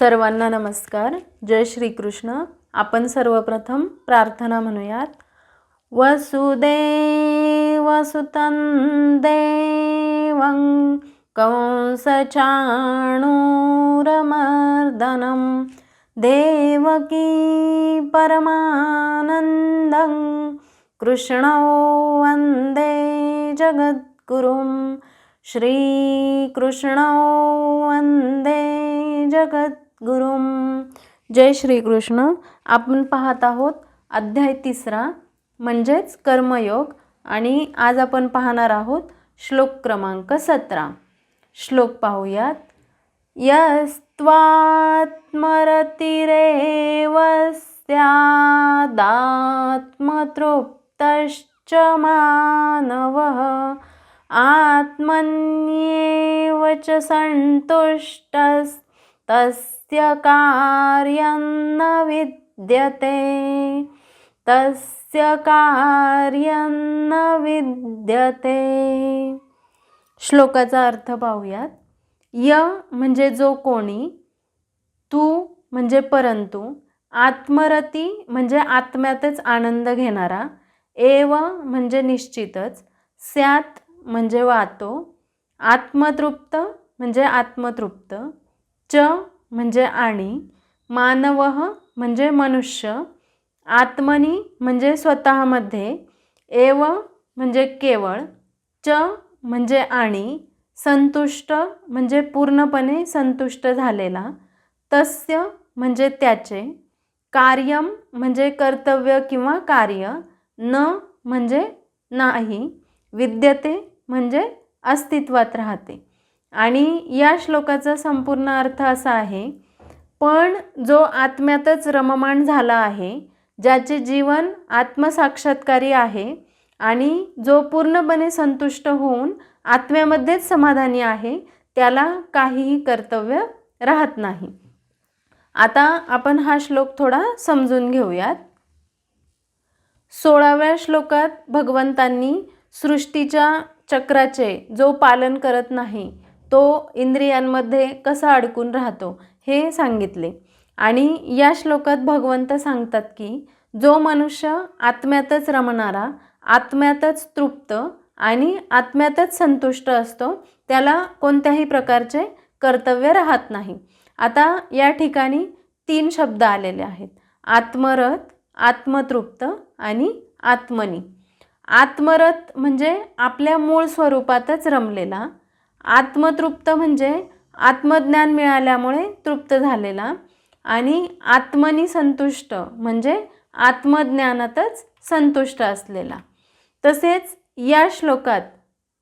सर्वांना नमस्कार. जय श्री कृष्ण. आपण सर्वप्रथम प्रार्थना म्हणूयात. वसुदेवसुतं देवं कंसचाणूरमर्दनं देवकी परमानन्दं कृष्णौ वन्दे जगद्गुरुं श्रीकृष्णौ वन्दे जगद्गुरुं. जय श्रीकृष्ण. आपण पाहत आहोत अध्याय 3 म्हणजेच कर्मयोग आणि आज आपण पाहणार आहोत श्लोक क्रमांक 17. श्लोक पाहूयात. यस्त्वात्मरतिरेव स्यादात्मतृप्तश्च मानवः आत्मन्येव च सन्तुष्टस्तस्य कार्यं न विद्यते तस्य कार्यं न विद्यते. श्लोकाचा अर्थ पाहूयात. य म्हणजे जो कोणी, तू म्हणजे परंतु, आत्मरती म्हणजे आत्म्यातच आनंद घेणारा, एव म्हणजे निश्चितच, स्यात म्हणजे वातो, आत्मतृप्त म्हणजे आत्मतृप्त, च म्हणजे आणि, मानवः म्हणजे मनुष्य, आत्मनी म्हणजे स्वतःमध्ये, एव म्हणजे केवळ, च म्हणजे आणि, संतुष्ट म्हणजे पूर्णपणे संतुष्ट झालेला, तस्य म्हणजे त्याचे, कार्यम म्हणजे कर्तव्य किंवा कार्य, न म्हणजे नाही, विद्यते म्हणजे अस्तित्वात राहते. आणि या श्लोकाचा संपूर्ण अर्थ असा आहे, पण जो आत्म्यातच रममाण झाला आहे, ज्याचे जीवन आत्मसाक्षात्कारी आहे आणि जो पूर्णपणे संतुष्ट होऊन आत्म्यामध्येच समाधानी आहे, त्याला काहीही कर्तव्य राहत नाही. आता आपण हा श्लोक थोडा समजून घेऊयात. 16व्या श्लोकात भगवंतांनी सृष्टीच्या चक्राचे जो पालन करत नाही तो इंद्रियांमध्ये कसा अडकून राहतो हे सांगितले. आणि या श्लोकात भगवंत सांगतात की जो मनुष्य आत्म्यातच रमणारा, आत्म्यातच तृप्त आणि आत्म्यातच संतुष्ट असतो, त्याला कोणत्याही प्रकारचे कर्तव्य राहत नाही. आता या ठिकाणी 3 शब्द आलेले आहेत. आत्मरत, आत्मतृप्त आणि आत्मनी. आत्मरत म्हणजे आपल्या मूळ स्वरूपातच रमलेला, आत्मतृप्त म्हणजे आत्मज्ञान मिळाल्यामुळे तृप्त झालेला, आणि आत्मनी संतुष्ट म्हणजे आत्मज्ञानातच संतुष्ट असलेला. तसेच या श्लोकात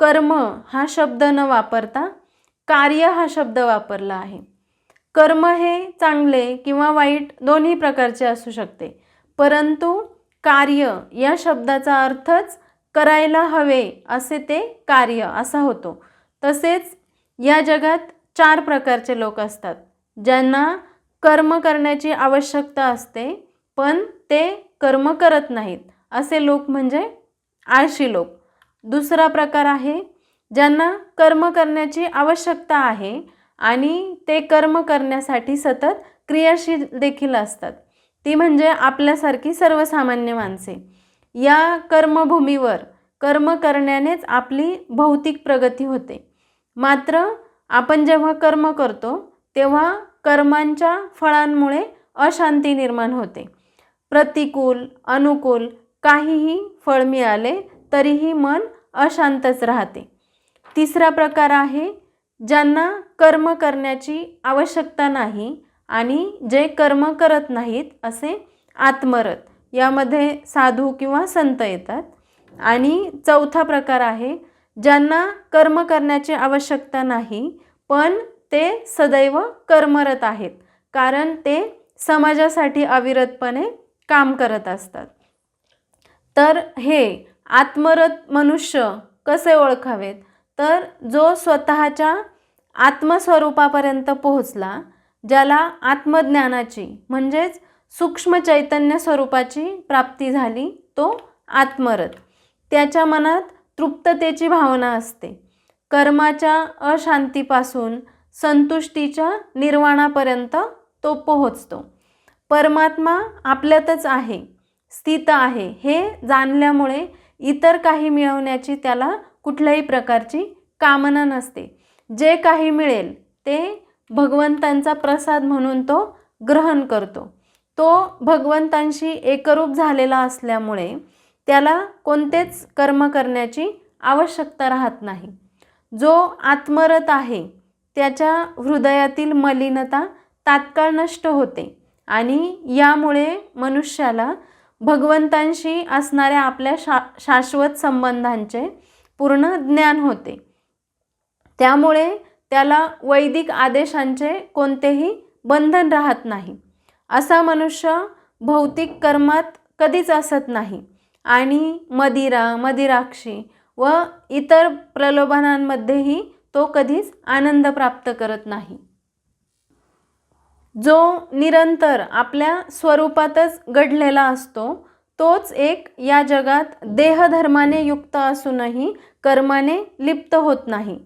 कर्म हा शब्द न वापरता कार्य हा शब्द वापरला आहे. कर्म हे चांगले किंवा वाईट दोन्ही प्रकारचे असू शकते, परंतु कार्य या शब्दाचा अर्थच करायला हवे असे ते कार्य असा होतो. तसेच या जगात 4 प्रकारचे लोक असतात, ज्यांना कर्म करण्याची आवश्यकता असते पण ते कर्म करत नाहीत, असे लोक म्हणजे आळशी लोक. दुसरा प्रकार आहे ज्यांना कर्म करण्याची आवश्यकता आहे आणि ते कर्म करण्यासाठी सतत क्रियाशील देखील असतात, ती म्हणजे आपल्यासारखी सर्वसामान्य माणसे. या कर्मभूमीवर कर्म करण्यानेच आपली भौतिक प्रगती होते. मात्र आपण जेव्हा कर्म करतो तेव्हा कर्मांच्या फळांमुळे अशांती निर्माण होते. प्रतिकूल अनुकूल काहीही फळ मिळाले तरीही मन अशांतच राहते. तिसरा प्रकार आहे ज्यांना कर्म करण्याची आवश्यकता नाही आणि जे कर्म करत नाहीत, असे आत्मरत. यामध्ये साधू किंवा संत येतात. आणि चौथा प्रकार आहे ज्यांना कर्म करण्याची आवश्यकता नाही पण ते सदैव कर्मरत आहेत, कारण ते समाजासाठी अविरतपणे काम करत असतात. तर हे आत्मरत मनुष्य कसे ओळखावेत, तर जो स्वतःच्या आत्मस्वरूपापर्यंत पोहोचला, ज्याला आत्मज्ञानाची म्हणजेच सूक्ष्म चैतन्य स्वरूपाची प्राप्ती झाली, तो आत्मरत. त्याच्या मनात तृप्ततेची भावना असते. कर्माच्या अशांतीपासून संतुष्टीच्या निर्वाणापर्यंत तो पोहोचतो. परमात्मा आपल्यातच आहे, स्थित आहे हे जाणल्यामुळे इतर काही मिळवण्याची त्याला कुठल्याही प्रकारची कामना नसते. जे काही मिळेल ते भगवंतांचा प्रसाद म्हणून तो ग्रहण करतो. तो भगवंतांशी एकरूप झालेला असल्यामुळे त्याला कोणतेच कर्म करण्याची आवश्यकता राहत नाही. जो आत्मरत आहे त्याच्या हृदयातील मलिनता तात्काळ नष्ट होते आणि यामुळे मनुष्याला भगवंतांशी असणाऱ्या आपल्या शाश्वत संबंधांचे पूर्ण ज्ञान होते. त्यामुळे त्याला वैदिक आदेशांचे कोणतेही बंधन राहत नाही. असा मनुष्य भौतिक कर्मात कधीच असत नाही आणि मदिरा, मदिराक्षी व इतर प्रलोभनांमध्येही तो कधीच आनंद प्राप्त करत नाही. जो निरंतर आपल्या स्वरूपातच घडलेला असतो तोच एक या जगात देहधर्माने युक्त असूनही कर्माने लिप्त होत नाही.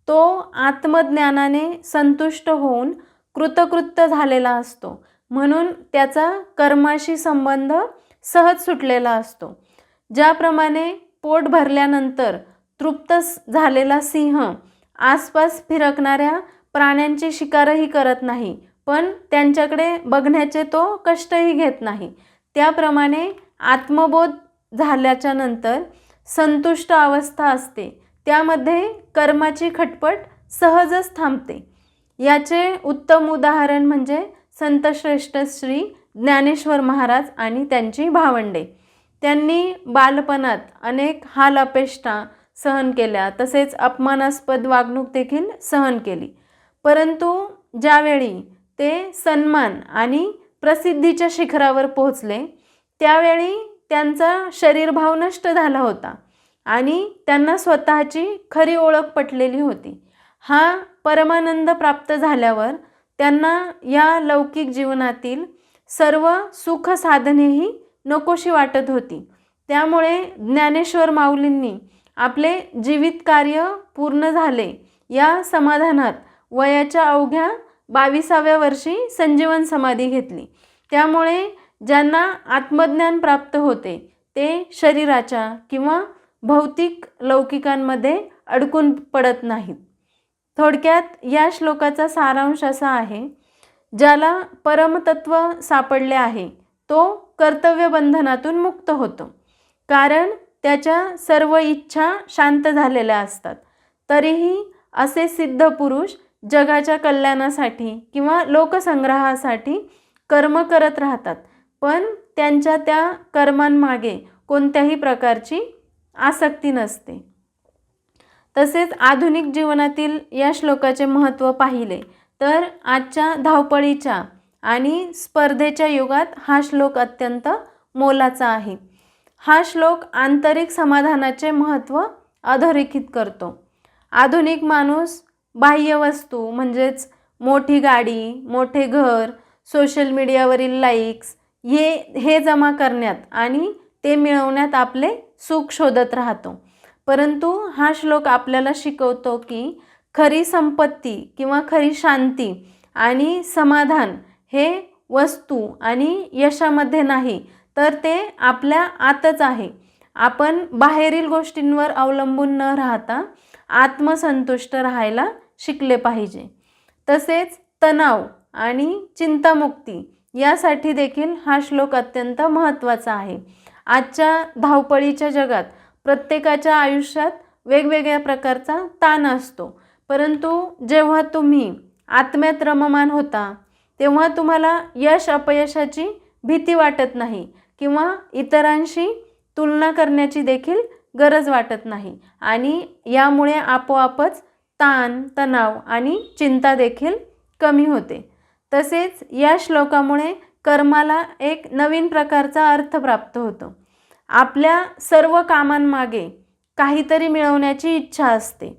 तो आत्मज्ञानाने संतुष्ट होऊन कृतकृत्य झालेला असतो, म्हणून त्याचा कर्माशी संबंध सहज सुटलेला असतो. ज्याप्रमाणे पोट भरल्यानंतर तृप्त झालेला सिंह आसपास फिरकणाऱ्या प्राण्यांची शिकारही करत नाही, पण त्यांच्याकडे बघण्याचे तो कष्टही घेत नाही, त्याप्रमाणे आत्मबोध झाल्याच्या नंतर संतुष्ट अवस्था असते, त्यामध्ये कर्माची खटपट सहजच थांबते. याचे उत्तम उदाहरण म्हणजे संतश्रेष्ठ श्री ज्ञानेश्वर महाराज आणि त्यांची भावंडे. त्यांनी बालपणात अनेक हाल अपेष्टा सहन केल्या, तसेच अपमानास्पद वागणूक देखील सहन केली. परंतु ज्यावेळी ते सन्मान आणि प्रसिद्धीच्या शिखरावर पोहोचले त्यावेळी त्यांचा शरीरभाव नष्ट झाला होता आणि त्यांना स्वतःची खरी ओळख पटलेली होती. हा परमानंद प्राप्त झाल्यावर त्यांना या लौकिक जीवनातील सर्व सुख साधनेही नकोशी वाटत होती. त्यामुळे ज्ञानेश्वर माऊलींनी आपले जीवित कार्य पूर्ण झाले या समाधानात वयाच्या अवघ्या 22व्या वर्षी संजीवन समाधी घेतली. त्यामुळे ज्यांना आत्मज्ञान प्राप्त होते ते शरीराच्या किंवा भौतिक लौकिकांमध्ये अडकून पडत नाहीत. थोडक्यात या श्लोकाचा सारांश असा आहे, ज्याला परमतत्व सापडले आहे तो कर्तव्य बंधनातून मुक्त होतो, कारण त्याच्या सर्व इच्छा शांत झालेल्या असतात. तरीही असे सिद्ध पुरुष जगाच्या कल्याणासाठी किंवा लोकसंग्रहासाठी कर्म करत राहतात, पण त्यांच्या त्या कर्मांमागे कोणत्याही प्रकारची आसक्ती नसते. तसेच आधुनिक जीवनातील या श्लोकाचे महत्त्व पाहिले तर आजच्या धावपळीच्या आणि स्पर्धेच्या युगात हा श्लोक अत्यंत मोलाचा आहे. हा श्लोक आंतरिक समाधानाचे महत्त्व अधोरेखित करतो. आधुनिक माणूस बाह्य वस्तू म्हणजेच मोठी गाडी, मोठे घर, सोशल मीडियावरील लाईक्स हे जमा करण्यात आणि ते मिळवण्यात आपले सुख शोधत राहतो. परंतु हा श्लोक आपल्याला शिकवतो की खरी संपत्ती किंवा खरी शांती आणि समाधान हे वस्तू आणि यशामध्ये नाही, तर ते आपल्या आतच आहे. आपण बाहेरील गोष्टींवर अवलंबून न राहता आत्मसंतुष्ट राहायला शिकले पाहिजे. तसेच तणाव आणि चिंतामुक्ती यासाठी देखील हा श्लोक अत्यंत महत्त्वाचा आहे. आजच्या धावपळीच्या जगात प्रत्येकाच्या आयुष्यात वेगवेगळ्या प्रकारचा ताण असतो, परंतु जेव्हा तुम्ही आत्म्यात रममान होता तेव्हा तुम्हाला यश अपयशाची भीती वाटत नाही किंवा इतरांशी तुलना करण्याची देखील गरज वाटत नाही आणि यामुळे आपोआपच ताण, तणाव आणि चिंता देखील कमी होते. तसेच या श्लोकामुळे कर्माला एक नवीन प्रकारचा अर्थ प्राप्त होतो. आपल्या सर्व कामांमागे काहीतरी मिळवण्याची इच्छा असते.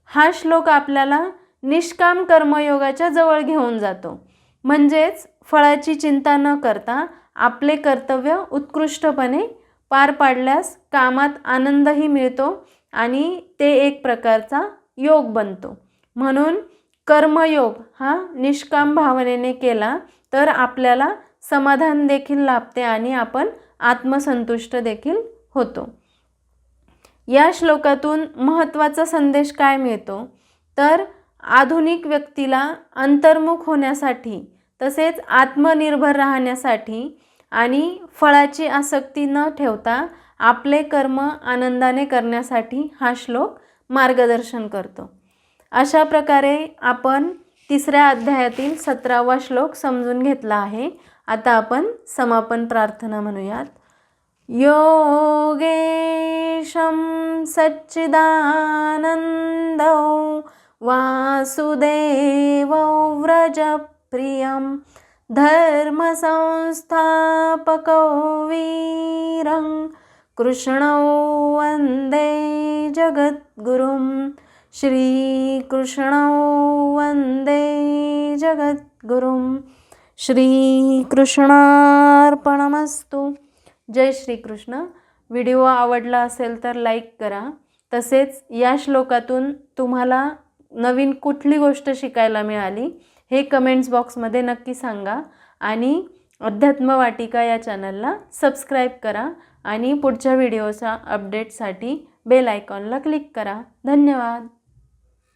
हा श्लोक आपल्याला निष्काम कर्मयोगाच्या जवळ घेऊन जातो, म्हणजेच फळाची चिंता न करता आपले कर्तव्य उत्कृष्टपणे पार पाडल्यास कामात आनंदही मिळतो आणि ते एक प्रकारचा योग बनतो. म्हणून कर्मयोग हा निष्काम भावनेने केला तर आपल्याला समाधान देखील लाभते आणि आपण आत्मसंतुष्ट देखील होतो. या श्लोकातून महत्त्वाचा संदेश काय मिळतो तर आधुनिक व्यक्तीला अंतर्मुख होण्यासाठी तसेच आत्मनिर्भर राहण्यासाठी आणि फळाची आसक्ती न ठेवता आपले कर्म आनंदाने करण्यासाठी हा श्लोक मार्गदर्शन करतो. अशा प्रकारे आपण 3ऱ्या अध्यायातील 17वा श्लोक समजून घेतला आहे. आता आपण समापन प्रार्थना म्हणूयात. योगेशं सच्चिदानन्दं वासुदेवं व्रजप्रियं धर्मसंस्थापकं वीरं कृष्णं वन्दे जगद्गुरुं. श्रीकृष्णं वन्दे जगद्गुरुं. श्रीकृष्णार्पणमस्तु. जय श्रीकृष्ण. व्हिडिओ आवडला असेल तर लाईक करा. तसेच या श्लोकातून तुम्हाला नवीन कुठली गोष्ट शिकायला मिळाली हे कमेंट्स बॉक्समध्ये नक्की सांगा. आणि अध्यात्म वाटिका या चॅनलला सबस्क्राईब करा आणि पुढच्या व्हिडिओच्या अपडेटसाठी बेल आयकॉनला क्लिक करा. धन्यवाद.